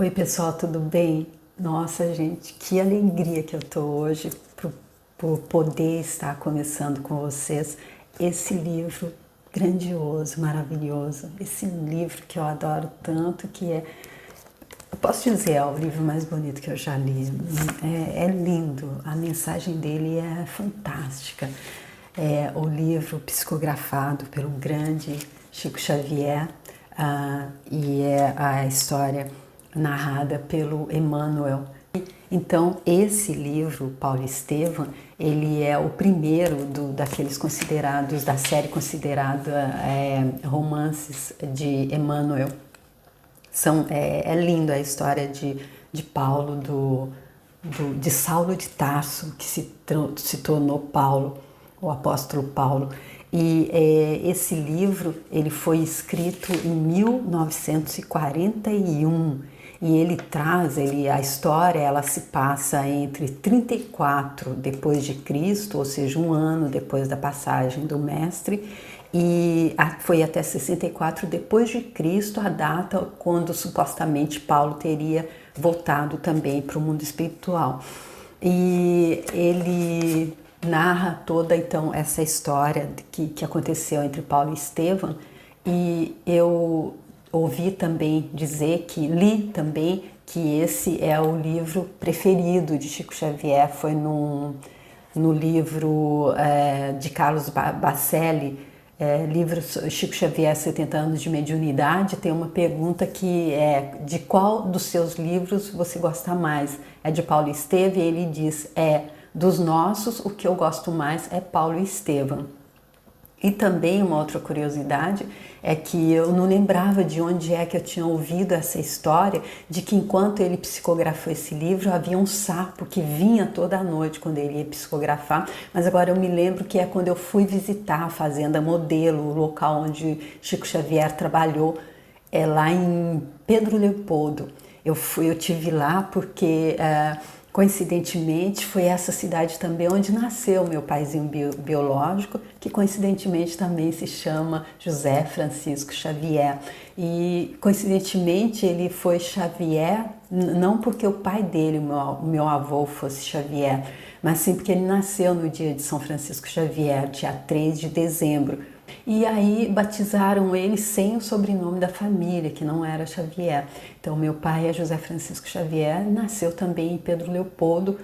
Oi pessoal, tudo bem? Nossa gente, que alegria que eu tô hoje por poder estar começando com vocês esse livro grandioso, maravilhoso, esse livro que eu adoro tanto, que é, eu posso dizer, é o livro mais bonito que eu já li. É lindo, a mensagem dele é fantástica. É o livro psicografado pelo grande Chico Xavier, e é a história narrada pelo Emmanuel. Então, esse livro, Paulo Estevam, ele é o primeiro daqueles considerados, da série considerada romances de Emmanuel. É lindo a história de Paulo, de Saulo de Tarso, que se tornou Paulo, o apóstolo Paulo. E esse livro ele foi escrito em 1941 e ele traz, a história ela se passa entre 34 depois de Cristo, ou seja, um ano depois da passagem do Mestre, e foi até 64 depois de Cristo, a data quando supostamente Paulo teria voltado também para o mundo espiritual. E ele narra toda então essa história que aconteceu entre Paulo e Estevam, e eu ouvi também dizer li também que esse é o livro preferido de Chico Xavier, foi no livro de Carlos Bacelli, livro Chico Xavier, 70 anos de mediunidade, tem uma pergunta que é: de qual dos seus livros você gosta mais? É de Paulo Estevam? E ele diz: dos nossos, o que eu gosto mais é Paulo Estevam. E também uma outra curiosidade é que eu não lembrava de onde é que eu tinha ouvido essa história, de que enquanto ele psicografou esse livro havia um sapo que vinha toda noite quando ele ia psicografar, mas agora eu me lembro que é quando eu fui visitar a Fazenda Modelo, o local onde Chico Xavier trabalhou, lá em Pedro Leopoldo. Eu tive lá porque coincidentemente foi essa cidade também onde nasceu meu paizinho biológico, que coincidentemente também se chama José Francisco Xavier. E coincidentemente ele foi Xavier, não porque o pai dele, meu avô, fosse Xavier, mas sim porque ele nasceu no dia de São Francisco Xavier, dia 3 de dezembro. E aí batizaram ele sem o sobrenome da família, que não era Xavier. Então meu pai é José Francisco Xavier, nasceu também em Pedro Leopoldo,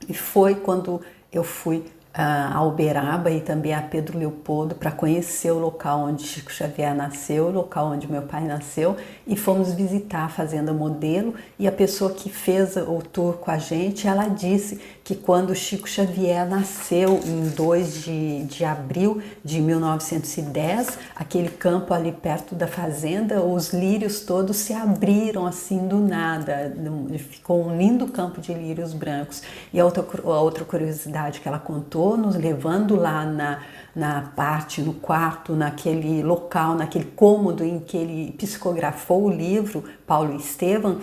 e foi quando eu fui a Uberaba e também a Pedro Leopoldo para conhecer o local onde Chico Xavier nasceu, o local onde meu pai nasceu, e fomos visitar a Fazenda Modelo, e a pessoa que fez o tour com a gente, ela disse que quando Chico Xavier nasceu em 2 de abril de 1910, aquele campo ali perto da fazenda, os lírios todos se abriram assim do nada, ficou um lindo campo de lírios brancos. E a outra curiosidade que ela contou, nos levando lá no quarto, naquele local, naquele cômodo em que ele psicografou o livro, Paulo Estevam,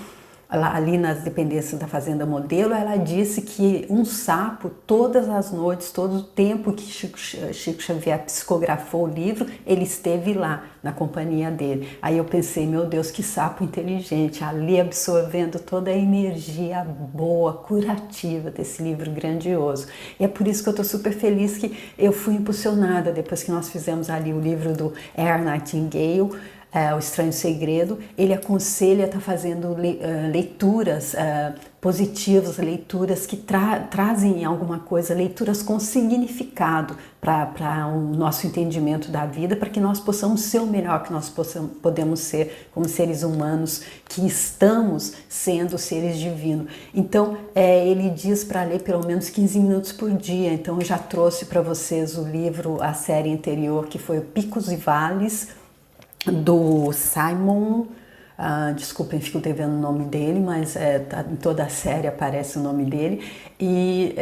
ali nas dependências da Fazenda Modelo, ela disse que um sapo, todas as noites, todo o tempo que Chico Xavier psicografou o livro, ele esteve lá, na companhia dele. Aí eu pensei, meu Deus, que sapo inteligente, ali absorvendo toda a energia boa, curativa desse livro grandioso. E é por isso que eu estou super feliz que eu fui impulsionada, depois que nós fizemos ali o livro do Earl Nightingale, O Estranho Segredo, ele aconselha a estar fazendo leituras positivas, leituras que trazem alguma coisa, leituras com significado para o nosso entendimento da vida, para que nós possamos ser o melhor que nós podemos ser como seres humanos, que estamos sendo seres divinos. Então, ele diz para ler pelo menos 15 minutos por dia. Então, eu já trouxe para vocês o livro, a série anterior, que foi o Picos e Vales, do Simon, desculpem, fico devendo o nome dele, mas em toda a série aparece o nome dele. E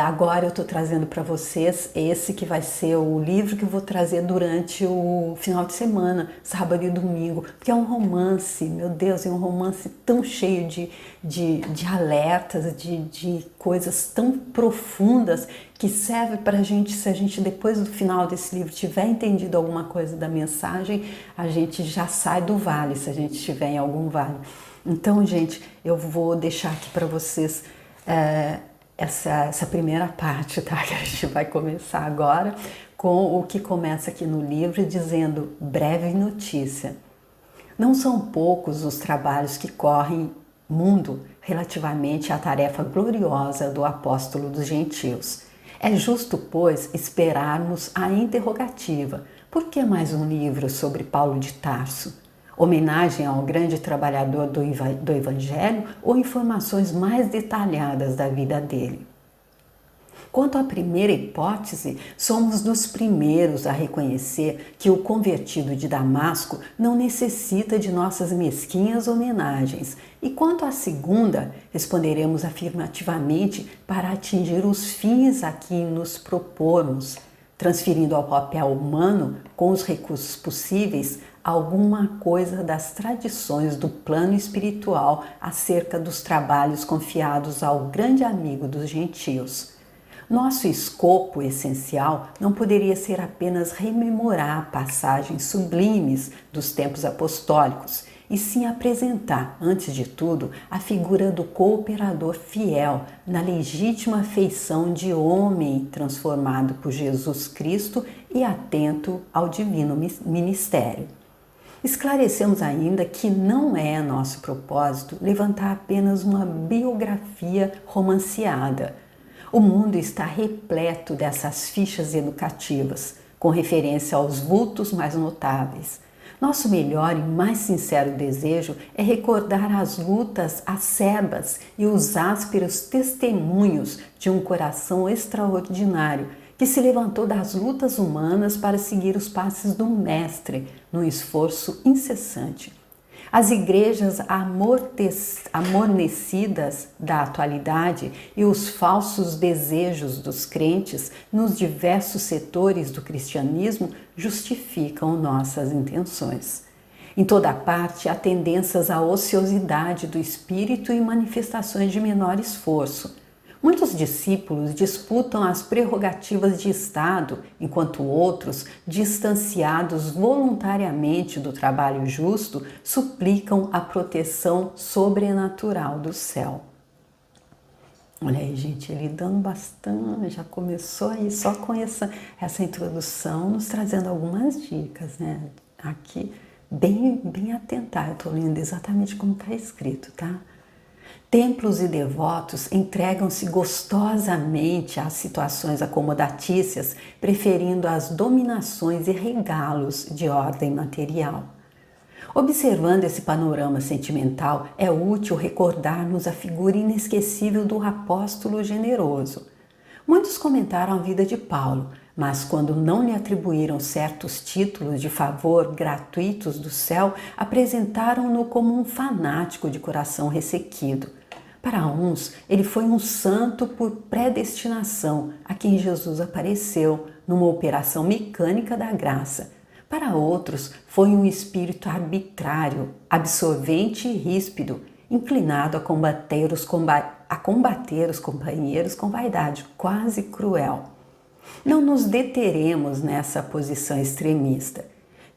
agora eu estou trazendo para vocês esse que vai ser o livro que eu vou trazer durante o final de semana, sábado e domingo, porque é um romance, meu Deus, é um romance tão cheio de alertas, de coisas tão profundas, que serve para a gente, se a gente depois do final desse livro tiver entendido alguma coisa da mensagem, a gente já sai do vale, se a gente estiver em algum vale. Então, gente, eu vou deixar aqui para vocês essa primeira parte, tá? Que a gente vai começar agora com o que começa aqui no livro dizendo breve notícia. Não são poucos os trabalhos que correm mundo relativamente à tarefa gloriosa do apóstolo dos gentios. É justo, pois, esperarmos a interrogativa: por que mais um livro sobre Paulo de Tarso? Homenagem ao grande trabalhador do Evangelho ou informações mais detalhadas da vida dele? Quanto à primeira hipótese, somos dos primeiros a reconhecer que o convertido de Damasco não necessita de nossas mesquinhas homenagens. E quanto à segunda, responderemos afirmativamente para atingir os fins a que nos propormos, transferindo ao papel humano, com os recursos possíveis, alguma coisa das tradições do plano espiritual acerca dos trabalhos confiados ao grande amigo dos gentios. Nosso escopo essencial não poderia ser apenas rememorar passagens sublimes dos tempos apostólicos, e sim apresentar, antes de tudo, a figura do cooperador fiel na legítima feição de homem transformado por Jesus Cristo e atento ao divino ministério. Esclarecemos ainda que não é nosso propósito levantar apenas uma biografia romanceada. O mundo está repleto dessas fichas educativas, com referência aos vultos mais notáveis. Nosso melhor e mais sincero desejo é recordar as lutas acerbas e os ásperos testemunhos de um coração extraordinário que se levantou das lutas humanas para seguir os passos do Mestre num esforço incessante. As igrejas amornecidas da atualidade e os falsos desejos dos crentes nos diversos setores do cristianismo justificam nossas intenções. Em toda parte há tendências à ociosidade do espírito e manifestações de menor esforço. Muitos discípulos disputam as prerrogativas de Estado, enquanto outros, distanciados voluntariamente do trabalho justo, suplicam a proteção sobrenatural do céu. Olha aí, gente, ele dando bastante, já começou aí só com essa introdução, nos trazendo algumas dicas, né? Aqui, bem atentar, eu estou lendo exatamente como está escrito, tá? Templos e devotos entregam-se gostosamente às situações acomodatícias, preferindo as dominações e regalos de ordem material. Observando esse panorama sentimental, é útil recordarmos a figura inesquecível do apóstolo generoso. Muitos comentaram a vida de Paulo, mas quando não lhe atribuíram certos títulos de favor gratuitos do céu, apresentaram-no como um fanático de coração ressequido. Para uns, ele foi um santo por predestinação, a quem Jesus apareceu numa operação mecânica da graça. Para outros, foi um espírito arbitrário, absorvente e ríspido, inclinado a combater os companheiros com vaidade quase cruel. Não nos deteremos nessa posição extremista.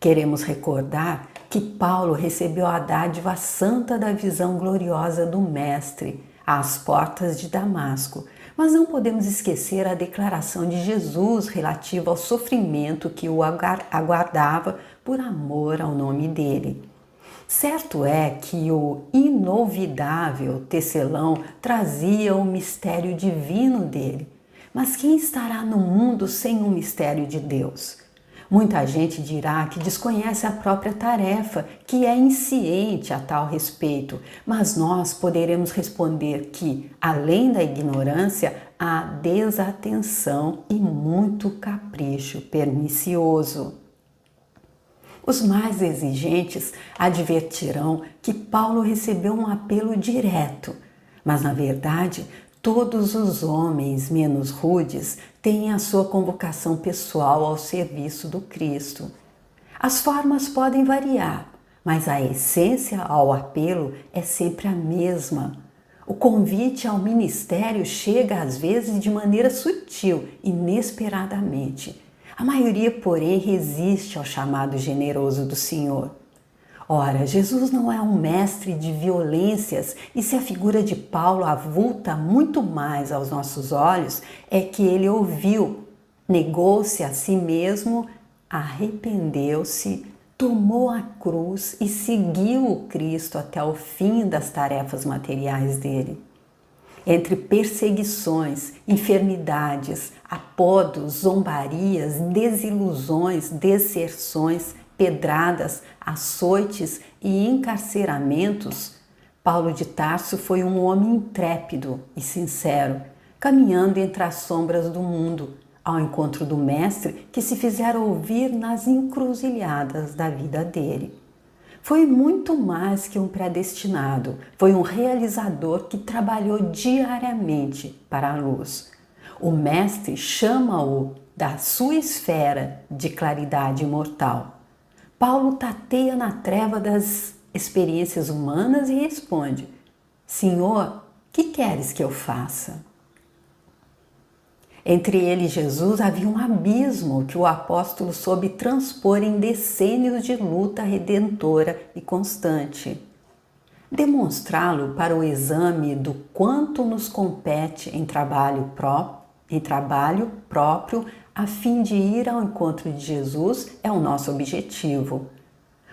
Queremos recordar que Paulo recebeu a dádiva santa da visão gloriosa do Mestre às portas de Damasco, mas não podemos esquecer a declaração de Jesus relativa ao sofrimento que o aguardava por amor ao nome dele. Certo é que o inolvidável tecelão trazia o mistério divino dele, mas quem estará no mundo sem o mistério de Deus? Muita gente dirá que desconhece a própria tarefa, que é insciente a tal respeito, mas nós poderemos responder que, além da ignorância, há desatenção e muito capricho pernicioso. Os mais exigentes advertirão que Paulo recebeu um apelo direto, mas na verdade todos os homens menos rudes têm a sua convocação pessoal ao serviço do Cristo. As formas podem variar, mas a essência ao apelo é sempre a mesma. O convite ao ministério chega às vezes de maneira sutil, inesperadamente. A maioria, porém, resiste ao chamado generoso do Senhor. Ora, Jesus não é um mestre de violências, e se a figura de Paulo avulta muito mais aos nossos olhos, é que ele ouviu, negou-se a si mesmo, arrependeu-se, tomou a cruz e seguiu o Cristo até o fim das tarefas materiais dele. Entre perseguições, enfermidades, apodos, zombarias, desilusões, deserções, pedradas, açoites e encarceramentos, Paulo de Tarso foi um homem intrépido e sincero, caminhando entre as sombras do mundo, ao encontro do Mestre que se fizera ouvir nas encruzilhadas da vida dele. Foi muito mais que um predestinado, foi um realizador que trabalhou diariamente para a luz. O Mestre chama-o da sua esfera de claridade imortal. Paulo tateia na treva das experiências humanas e responde: Senhor, que queres que eu faça? Entre ele e Jesus havia um abismo que o apóstolo soube transpor em decênios de luta redentora e constante. Demonstrá-lo para o exame do quanto nos compete em trabalho próprio, a fim de ir ao encontro de Jesus, é o nosso objetivo.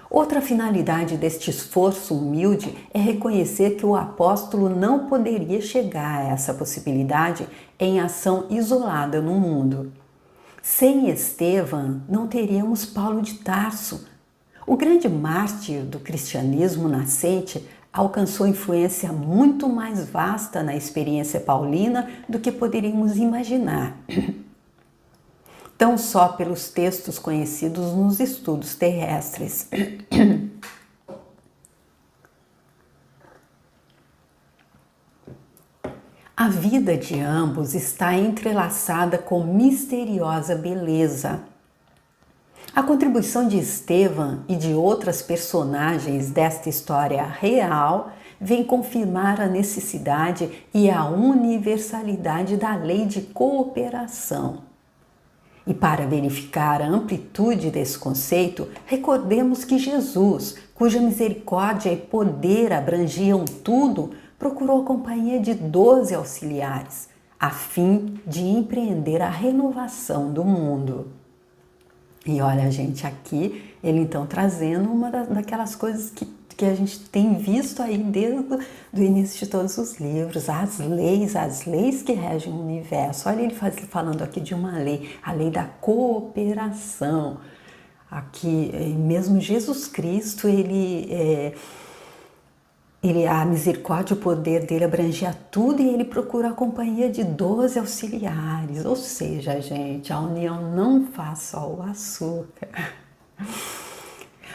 Outra finalidade deste esforço humilde é reconhecer que o apóstolo não poderia chegar a essa possibilidade em ação isolada no mundo. Sem Estevão, não teríamos Paulo de Tarso. O grande mártir do cristianismo nascente alcançou influência muito mais vasta na experiência paulina do que poderíamos imaginar. Tão só pelos textos conhecidos nos estudos terrestres. A vida de ambos está entrelaçada com misteriosa beleza. A contribuição de Estevão e de outras personagens desta história real vem confirmar a necessidade e a universalidade da lei de cooperação. E para verificar a amplitude desse conceito, recordemos que Jesus, cuja misericórdia e poder abrangiam tudo, procurou a companhia de 12 auxiliares, a fim de empreender a renovação do mundo. E olha, gente, aqui ele então trazendo uma daquelas coisas que a gente tem visto aí desde o início de todos os livros, as leis que regem o universo. Olha ele falando aqui de uma lei, a lei da cooperação. Aqui, mesmo Jesus Cristo, a misericórdia, o poder dele abrangia tudo e ele procura a companhia de 12 auxiliares. Ou seja, gente, a união não faz só o açúcar.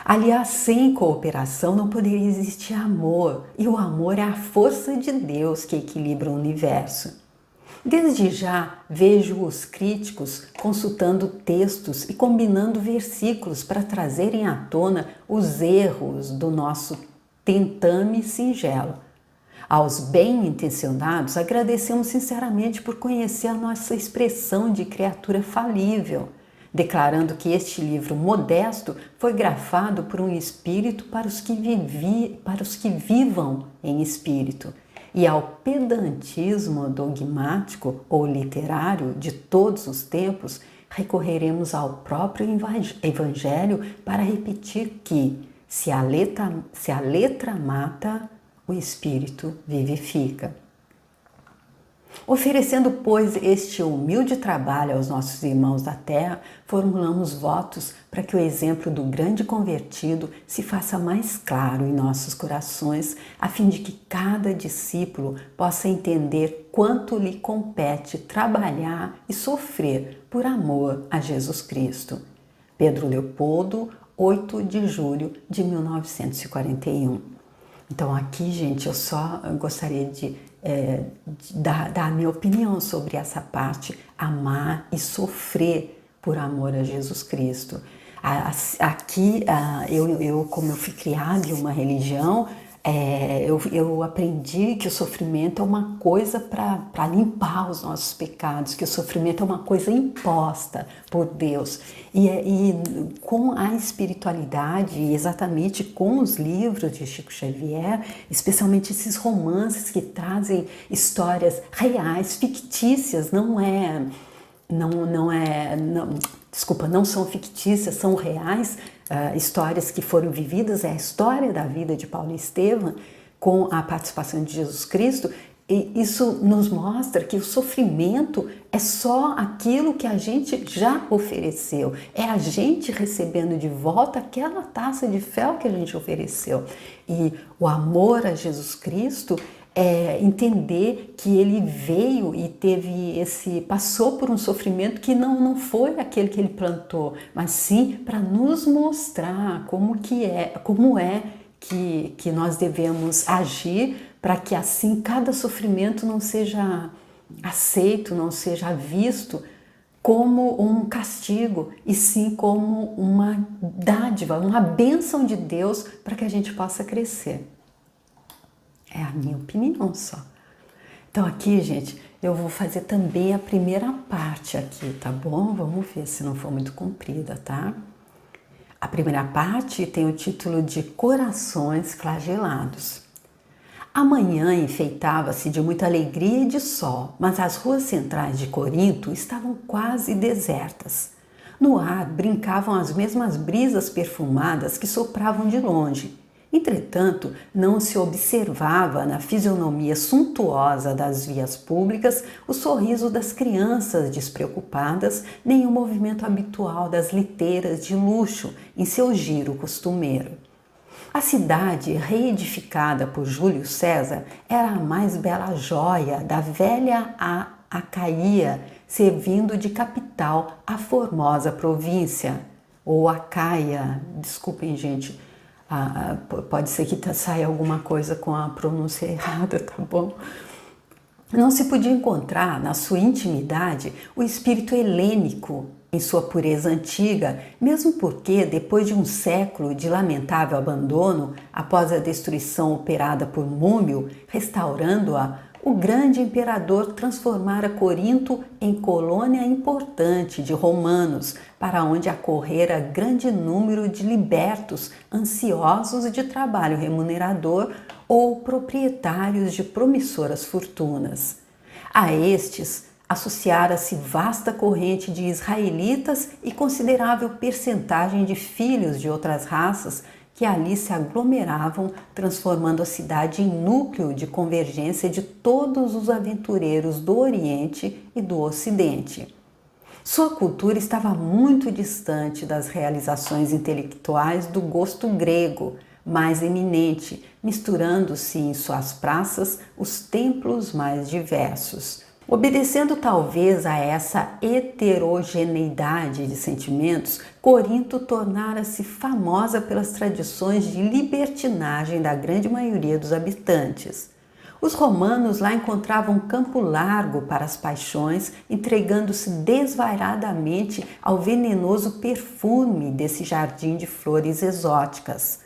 Aliás, sem cooperação não poderia existir amor, e o amor é a força de Deus que equilibra o universo. Desde já vejo os críticos consultando textos e combinando versículos para trazerem à tona os erros do nosso tentame singelo. Aos bem-intencionados, agradecemos sinceramente por conhecer a nossa expressão de criatura falível, declarando que este livro modesto foi grafado por um espírito para os que vivam em espírito, e ao pedantismo dogmático ou literário de todos os tempos, recorreremos ao próprio Evangelho para repetir que, se a letra mata, o espírito vivifica. Oferecendo, pois, este humilde trabalho aos nossos irmãos da terra, formulamos votos para que o exemplo do grande convertido se faça mais claro em nossos corações, a fim de que cada discípulo possa entender quanto lhe compete trabalhar e sofrer por amor a Jesus Cristo. Pedro Leopoldo, 8 de julho de 1941. Então aqui, gente, eu só gostaria de dar a minha opinião sobre essa parte, amar e sofrer por amor a Jesus Cristo. Aqui, como eu fui criada em uma religião, Eu aprendi que o sofrimento é uma coisa para limpar os nossos pecados, que o sofrimento é uma coisa imposta por Deus. E com a espiritualidade, exatamente com os livros de Chico Xavier, especialmente esses romances que trazem histórias reais, fictícias, não são fictícias, são reais, histórias que foram vividas, é a história da vida de Paulo e Estevão com a participação de Jesus Cristo, e isso nos mostra que o sofrimento é só aquilo que a gente já ofereceu, é a gente recebendo de volta aquela taça de fel que a gente ofereceu. E o amor a Jesus Cristo é entender que ele veio e passou por um sofrimento que não foi aquele que ele plantou, mas sim para nos mostrar como é que nós devemos agir para que assim cada sofrimento não seja aceito, não seja visto como um castigo, e sim como uma dádiva, uma bênção de Deus para que a gente possa crescer. É a minha opinião só. Então aqui, gente, eu vou fazer também a primeira parte aqui, tá bom? Vamos ver se não for muito comprida, tá? A primeira parte tem o título de Corações Flagelados. A manhã enfeitava-se de muita alegria e de sol, mas as ruas centrais de Corinto estavam quase desertas. No ar brincavam as mesmas brisas perfumadas que sopravam de longe. Entretanto, não se observava na fisionomia suntuosa das vias públicas o sorriso das crianças despreocupadas, nem o movimento habitual das liteiras de luxo em seu giro costumeiro. A cidade, reedificada por Júlio César, era a mais bela joia da velha Acaia, servindo de capital à formosa província, ou Acaia, desculpem, gente. Pode ser que saia alguma coisa com a pronúncia errada, tá bom? Não se podia encontrar na sua intimidade o espírito helênico em sua pureza antiga, mesmo porque, depois de um século de lamentável abandono, após a destruição operada por Múmio, restaurando-a, o grande imperador transformara Corinto em colônia importante de romanos, para onde acorrera grande número de libertos ansiosos de trabalho remunerador ou proprietários de promissoras fortunas. A estes associara-se vasta corrente de israelitas e considerável percentagem de filhos de outras raças que ali se aglomeravam, transformando a cidade em núcleo de convergência de todos os aventureiros do Oriente e do Ocidente. Sua cultura estava muito distante das realizações intelectuais do gosto grego, mais eminente, misturando-se em suas praças os templos mais diversos. Obedecendo talvez a essa heterogeneidade de sentimentos, Corinto tornara-se famosa pelas tradições de libertinagem da grande maioria dos habitantes. Os romanos lá encontravam campo largo para as paixões, entregando-se desvairadamente ao venenoso perfume desse jardim de flores exóticas.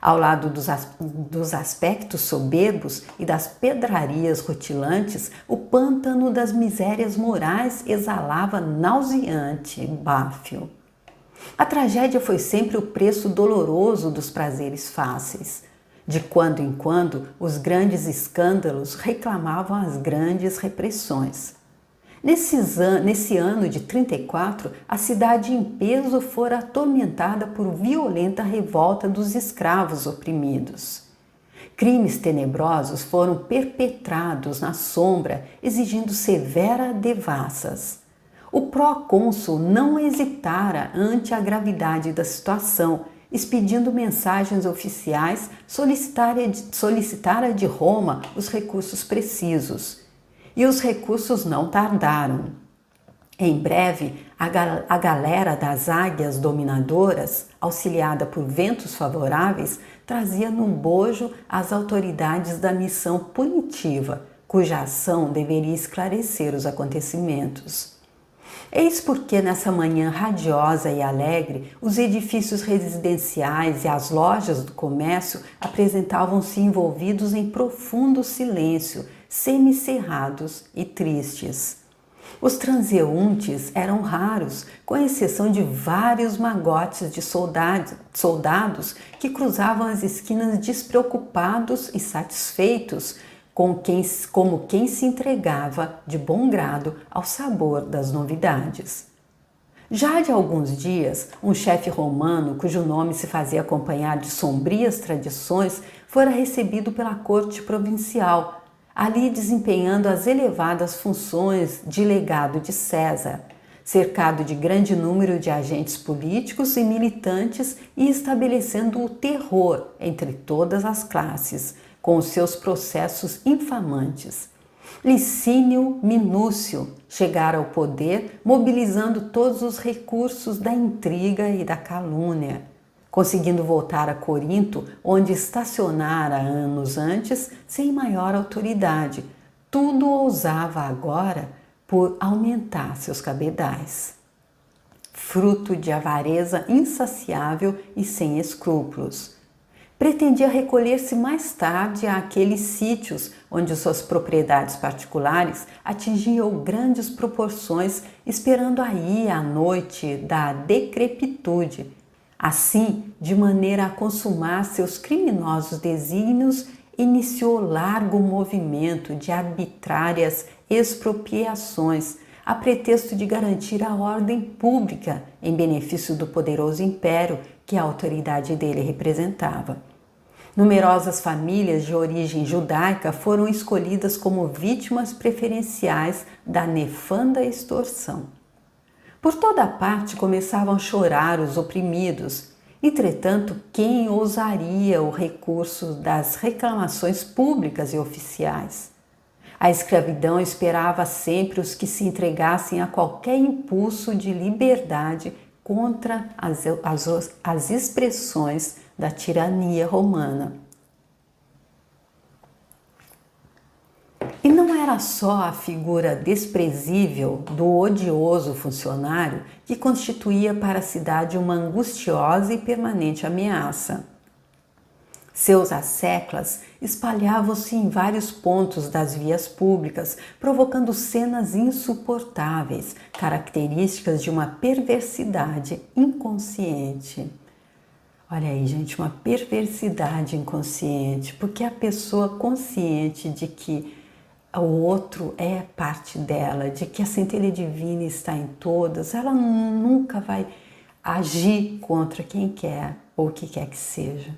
Ao lado dos aspectos soberbos e das pedrarias rutilantes, o pântano das misérias morais exalava nauseante báfio. A tragédia foi sempre o preço doloroso dos prazeres fáceis. De quando em quando, os grandes escândalos reclamavam as grandes repressões. Nesse ano de 34, a cidade em peso fora atormentada por violenta revolta dos escravos oprimidos. Crimes tenebrosos foram perpetrados na sombra, exigindo severa devassas. O procônsul não hesitara ante a gravidade da situação, expedindo mensagens oficiais, solicitara de Roma os recursos precisos. E os recursos não tardaram. Em breve, a galera das águias dominadoras, auxiliada por ventos favoráveis, trazia no bojo as autoridades da missão punitiva, cuja ação deveria esclarecer os acontecimentos. Eis porque nessa manhã radiosa e alegre, os edifícios residenciais e as lojas do comércio apresentavam-se envolvidos em profundo silêncio, semicerrados e tristes. Os transeuntes eram raros, com exceção de vários magotes de soldados que cruzavam as esquinas despreocupados e satisfeitos, como quem se entregava de bom grado ao sabor das novidades. Já de alguns dias, um chefe romano, cujo nome se fazia acompanhar de sombrias tradições, fora recebido pela corte provincial, ali desempenhando as elevadas funções de legado de César, cercado de grande número de agentes políticos e militantes e estabelecendo o terror entre todas as classes, com os seus processos infamantes. Licínio Minúcio chegara ao poder mobilizando todos os recursos da intriga e da calúnia, conseguindo voltar a Corinto, onde estacionara anos antes sem maior autoridade. Tudo ousava agora por aumentar seus cabedais. Fruto de avareza insaciável e sem escrúpulos. Pretendia recolher-se mais tarde àqueles sítios onde suas propriedades particulares atingiam grandes proporções, esperando aí a noite da decrepitude. Assim, de maneira a consumar seus criminosos desígnios, iniciou largo movimento de arbitrárias expropriações, a pretexto de garantir a ordem pública em benefício do poderoso império que a autoridade dele representava. Numerosas famílias de origem judaica foram escolhidas como vítimas preferenciais da nefanda extorsão. Por toda parte começavam a chorar os oprimidos. Entretanto, quem ousaria o recurso das reclamações públicas e oficiais? A escravidão esperava sempre os que se entregassem a qualquer impulso de liberdade contra as expressões da tirania romana. E não era só a figura desprezível do odioso funcionário que constituía para a cidade uma angustiosa e permanente ameaça. Seus asseclas espalhavam-se em vários pontos das vias públicas, provocando cenas insuportáveis, características de uma perversidade inconsciente. Olha aí, gente, uma perversidade inconsciente, porque a pessoa consciente de que o outro é parte dela, de que a centelha divina está em todas, ela nunca vai agir contra quem quer ou o que quer que seja.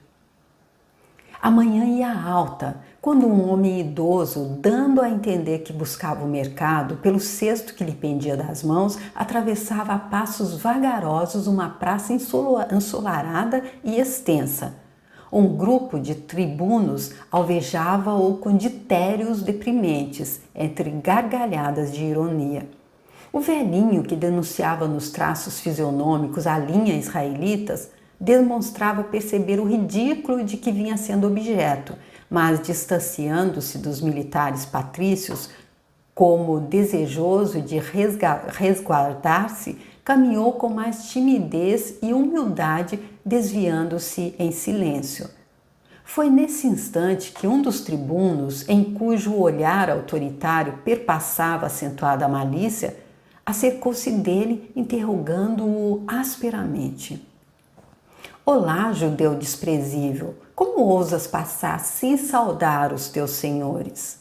A manhã ia alta, quando um homem idoso, dando a entender que buscava o mercado, pelo cesto que lhe pendia das mãos, atravessava a passos vagarosos uma praça ensolarada e extensa. Um grupo de tribunos alvejava-o com ditérios deprimentes, entre gargalhadas de ironia. O velhinho, que denunciava nos traços fisionômicos a linha israelitas, demonstrava perceber o ridículo de que vinha sendo objeto, mas distanciando-se dos militares patrícios, como desejoso de resguardar-se, caminhou com mais timidez e humildade, desviando-se em silêncio. Foi nesse instante que um dos tribunos, em cujo olhar autoritário perpassava acentuada malícia, acercou-se dele, interrogando-o asperamente. Olá, judeu desprezível, como ousas passar sem saudar os teus senhores?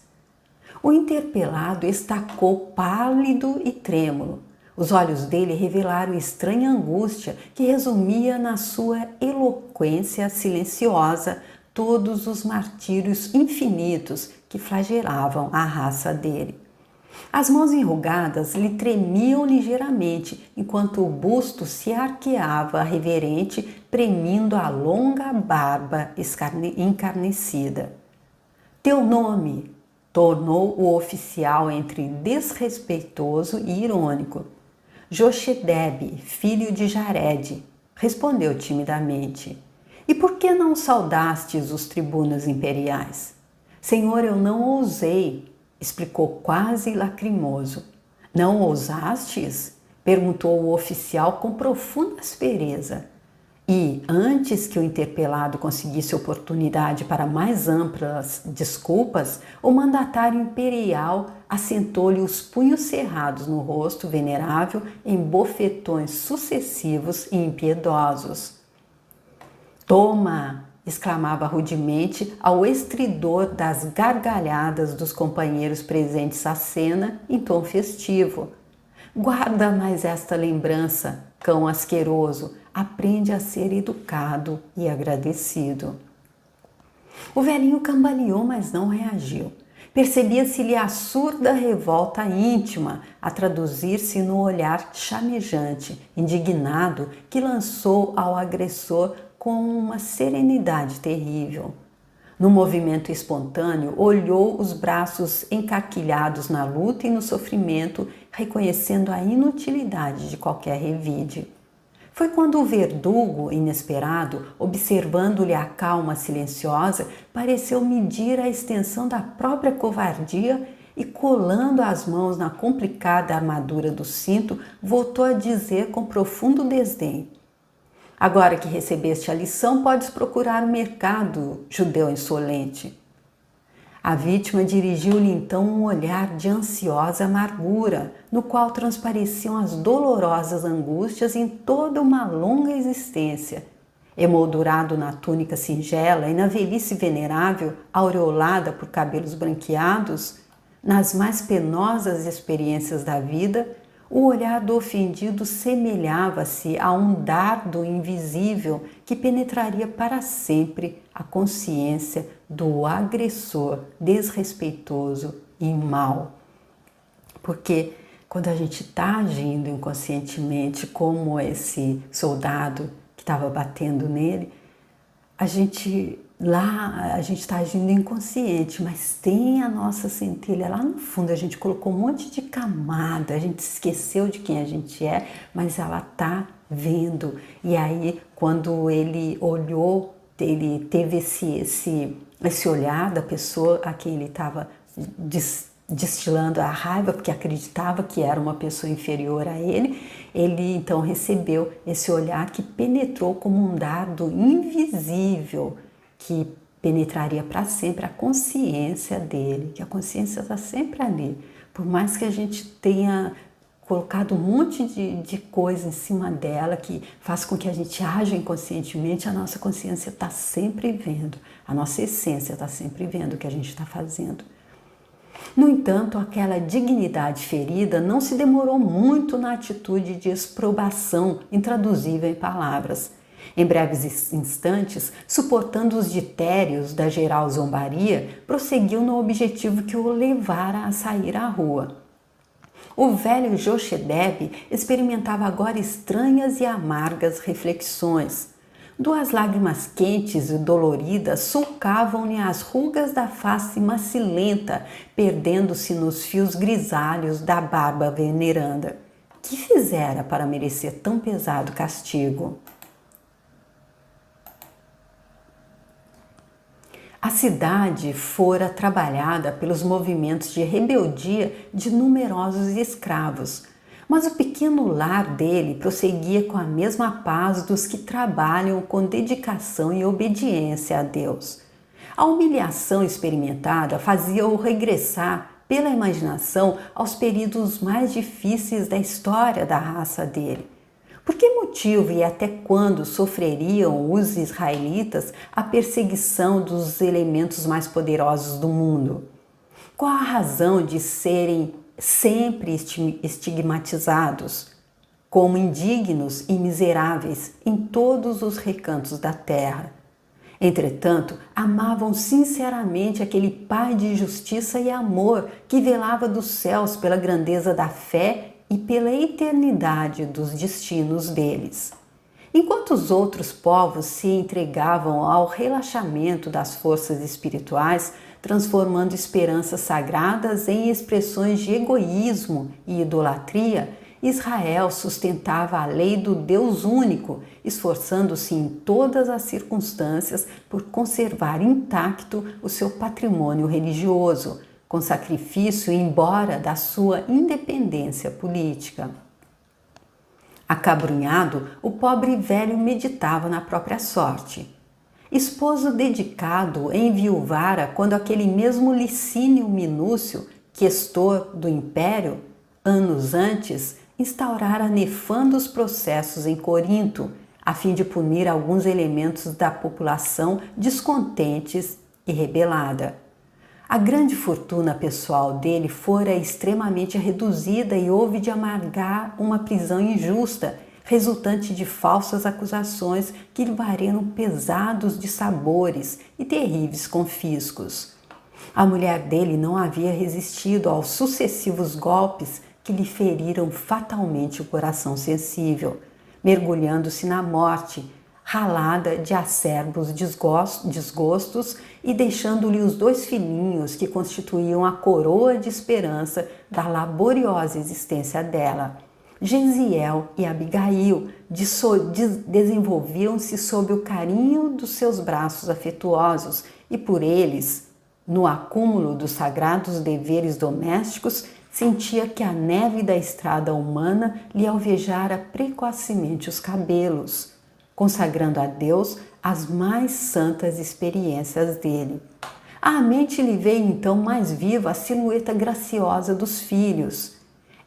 O interpelado estacou pálido e trêmulo. Os olhos dele revelaram estranha angústia que resumia na sua eloquência silenciosa todos os martírios infinitos que flagelavam a raça dele. As mãos enrugadas lhe tremiam ligeiramente, enquanto o busto se arqueava reverente, premindo a longa barba encarnecida. Teu nome, tornou o oficial entre desrespeitoso e irônico. Jochedebe, filho de Jared, respondeu timidamente. E por que não saudastes os tribunos imperiais? Senhor, eu não ousei, explicou quase lacrimoso. Não ousastes? perguntou o oficial com profunda aspereza. E, antes que o interpelado conseguisse oportunidade para mais amplas desculpas, o mandatário imperial assentou-lhe os punhos cerrados no rosto venerável em bofetões sucessivos e impiedosos. "Toma!" exclamava rudemente ao estridor das gargalhadas dos companheiros presentes à cena em tom festivo. "Guarda mais esta lembrança, cão asqueroso, aprende a ser educado e agradecido." O velhinho cambaleou, mas não reagiu. Percebia-se-lhe a surda revolta íntima a traduzir-se no olhar chamejante, indignado, que lançou ao agressor com uma serenidade terrível. No movimento espontâneo, olhou os braços encaquilhados na luta e no sofrimento, reconhecendo a inutilidade de qualquer revide. Foi quando o verdugo, inesperado, observando-lhe a calma silenciosa, pareceu medir a extensão da própria covardia e, colando as mãos na complicada armadura do cinto, voltou a dizer com profundo desdém: "Agora que recebeste a lição, podes procurar o mercado, judeu insolente." A vítima dirigiu-lhe então um olhar de ansiosa amargura, no qual transpareciam as dolorosas angústias em toda uma longa existência. Emoldurado na túnica singela e na velhice venerável, aureolada por cabelos branqueados, nas mais penosas experiências da vida, o olhar do ofendido semelhava-se a um dardo invisível que penetraria para sempre a consciência do agressor desrespeitoso e mau. Porque quando a gente está agindo inconscientemente, como esse soldado que estava batendo nele, a gente está agindo inconsciente, mas tem a nossa centelha lá no fundo. A gente colocou um monte de camada, a gente esqueceu de quem a gente é, mas ela está vendo. E aí, quando ele olhou, ele teve esse olhar da pessoa a quem ele estava destilando a raiva, porque acreditava que era uma pessoa inferior a ele. Ele então recebeu esse olhar que penetrou como um dardo invisível, que penetraria para sempre a consciência dele, que a consciência está sempre ali. Por mais que a gente tenha colocado um monte de coisa em cima dela que faz com que a gente haja inconscientemente, a nossa consciência está sempre vendo, a nossa essência está sempre vendo o que a gente está fazendo. No entanto, aquela dignidade ferida não se demorou muito na atitude de exprobação intraduzível em palavras. Em breves instantes, suportando os ditérios da geral zombaria, prosseguiu no objetivo que o levara a sair à rua. O velho Jochedeb experimentava agora estranhas e amargas reflexões. Duas lágrimas quentes e doloridas sulcavam-lhe as rugas da face macilenta, perdendo-se nos fios grisalhos da barba veneranda. Que fizera para merecer tão pesado castigo? A cidade fora trabalhada pelos movimentos de rebeldia de numerosos escravos, mas o pequeno lar dele prosseguia com a mesma paz dos que trabalham com dedicação e obediência a Deus. A humilhação experimentada fazia-o regressar pela imaginação aos períodos mais difíceis da história da raça dele. Por que motivo e até quando sofreriam os israelitas a perseguição dos elementos mais poderosos do mundo? Qual a razão de serem sempre estigmatizados como indignos e miseráveis em todos os recantos da terra? Entretanto, amavam sinceramente aquele Pai de justiça e amor que velava dos céus pela grandeza da fé e pela eternidade dos destinos deles. Enquanto os outros povos se entregavam ao relaxamento das forças espirituais, transformando esperanças sagradas em expressões de egoísmo e idolatria, Israel sustentava a lei do Deus único, esforçando-se em todas as circunstâncias por conservar intacto o seu patrimônio religioso, com sacrifício embora da sua independência política. Acabrunhado, o pobre velho meditava na própria sorte. Esposo dedicado enviuvara quando aquele mesmo Licínio Minúcio, questor do império, anos antes, instaurara nefandos processos em Corinto, a fim de punir alguns elementos da população descontentes e rebelada. A grande fortuna pessoal dele fora extremamente reduzida e houve de amargar uma prisão injusta, resultante de falsas acusações que lhe variaram pesados dissabores e terríveis confiscos. A mulher dele não havia resistido aos sucessivos golpes que lhe feriram fatalmente o coração sensível, mergulhando-se na morte, ralada de acerbos desgostos e deixando-lhe os 2 filhinhos que constituíam a coroa de esperança da laboriosa existência dela. Gesiel e Abigail desenvolviam-se sob o carinho dos seus braços afetuosos e por eles, no acúmulo dos sagrados deveres domésticos, sentia que a neve da estrada humana lhe alvejara precocemente os cabelos, consagrando a Deus as mais santas experiências dele. À mente lhe veio então mais viva a silhueta graciosa dos filhos.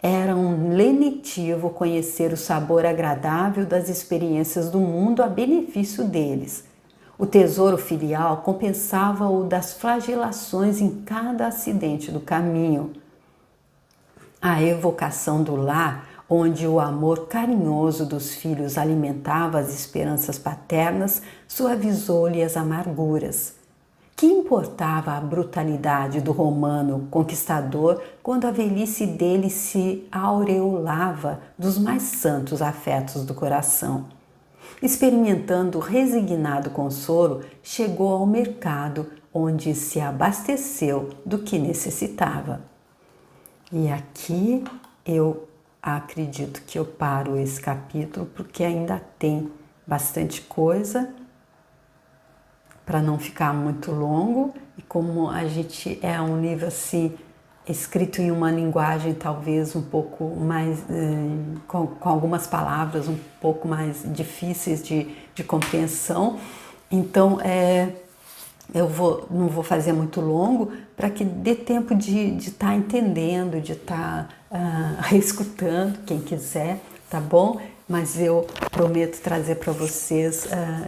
Era um lenitivo conhecer o sabor agradável das experiências do mundo a benefício deles. O tesouro filial compensava-o das flagelações em cada acidente do caminho. A evocação do lar, onde o amor carinhoso dos filhos alimentava as esperanças paternas, suavizou-lhe as amarguras. Que importava a brutalidade do romano conquistador quando a velhice dele se aureolava dos mais santos afetos do coração? Experimentando resignado consolo, chegou ao mercado, onde se abasteceu do que necessitava. E aqui eu acredito que eu paro esse capítulo, porque ainda tem bastante coisa, para não ficar muito longo, e como a gente é um livro assim, escrito em uma linguagem talvez um pouco mais, com algumas palavras um pouco mais difíceis de compreensão, então não vou fazer muito longo, para que dê tempo de estar entendendo, de estar reescutando, quem quiser, tá bom? Mas eu prometo trazer para vocês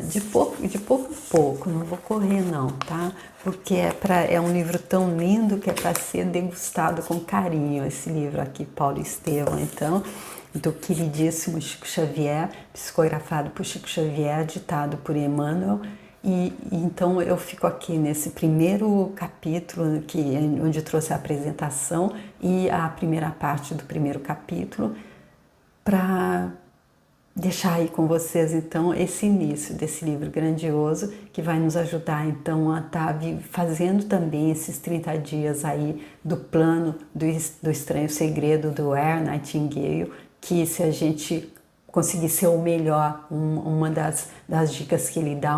de pouco em pouco, não vou correr não, tá? Porque é um livro tão lindo que é para ser degustado com carinho, esse livro aqui, Paulo Estevam, então, do queridíssimo Chico Xavier, psicografado por Chico Xavier, ditado por Emmanuel. E então eu fico aqui nesse primeiro capítulo, onde eu trouxe a apresentação e a primeira parte do primeiro capítulo, para deixar aí com vocês então esse início desse livro grandioso, que vai nos ajudar então a estar fazendo também esses 30 dias aí do plano do estranho segredo do Earl Nightingale, que se a gente conseguir ser o melhor, uma das dicas que ele dá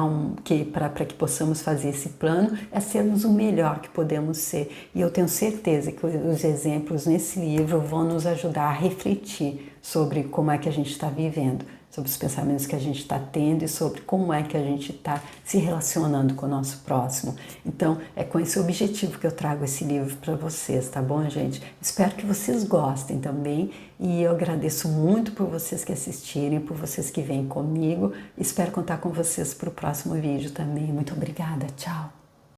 para que possamos fazer esse plano é sermos o melhor que podemos ser. E eu tenho certeza que os exemplos nesse livro vão nos ajudar a refletir sobre como é que a gente está vivendo, sobre os pensamentos que a gente está tendo e sobre como é que a gente está se relacionando com o nosso próximo. Então, é com esse objetivo que eu trago esse livro para vocês, tá bom, gente? Espero que vocês gostem também e eu agradeço muito por vocês que assistirem, por vocês que vêm comigo. Espero contar com vocês para o próximo vídeo também. Muito obrigada, tchau!